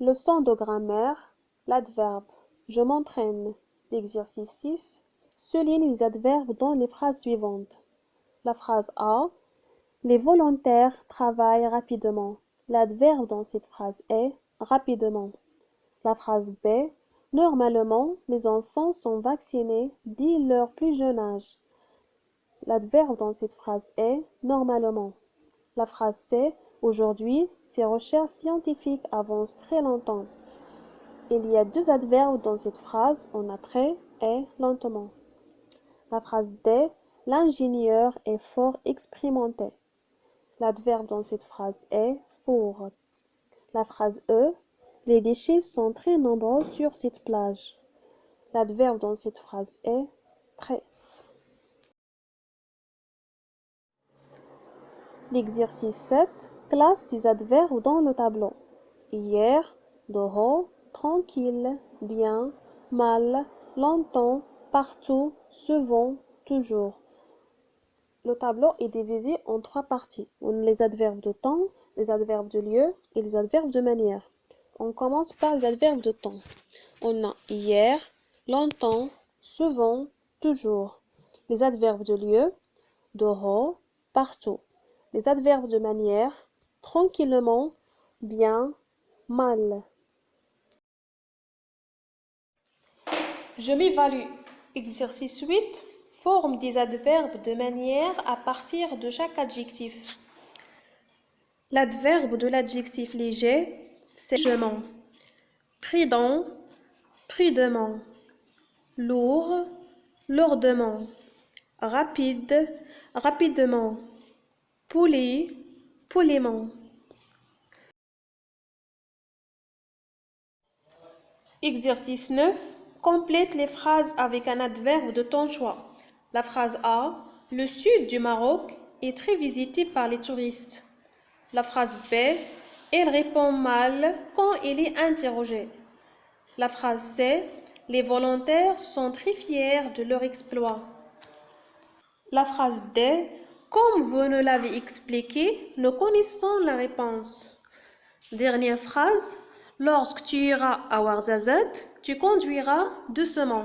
Leçon de grammaire, l'adverbe. Je m'entraîne. L'exercice 6. Souligne les adverbes dans les phrases suivantes. La phrase A. Les volontaires travaillent rapidement. L'adverbe dans cette phrase est rapidement. La phrase B. Normalement, les enfants sont vaccinés dès leur plus jeune âge. L'adverbe dans cette phrase est normalement. La phrase C. Aujourd'hui, ces recherches scientifiques avancent très lentement. Il y a deux adverbes dans cette phrase, on a très et lentement. La phrase D. L'ingénieur est fort expérimenté. L'adverbe dans cette phrase est fort. La phrase E. Les déchets sont très nombreux sur cette plage. L'adverbe dans cette phrase est très. L'exercice 7. Classe ces adverbes dans le tableau. Hier, dehors, tranquille, bien, mal, longtemps, partout, souvent, toujours. Le tableau est divisé en trois parties. On a les adverbes de temps, les adverbes de lieu et les adverbes de manière. On commence par les adverbes de temps. On a hier, longtemps, souvent, toujours. Les adverbes de lieu, dehors, partout. Les adverbes de manière, tranquillement, bien, mal. Je m'évalue. Exercice 8. Forme des adverbes de manière à partir de chaque adjectif. L'adverbe de l'adjectif léger, c'est légèrement. Prudent, prudemment. Lourd, lourdement. Rapide, rapidement. Poli, poliment. Exercice 9. Complète les phrases avec un adverbe de ton choix. La phrase A. Le sud du Maroc est très visité par les touristes. La phrase B. Elle répond mal quand elle est interrogée. La phrase C. Les volontaires sont très fiers de leur exploit. La phrase D. Comme vous nous l'avez expliqué, nous connaissons la réponse. Dernière phrase. Lorsque tu iras à Ouarzazate, tu conduiras doucement.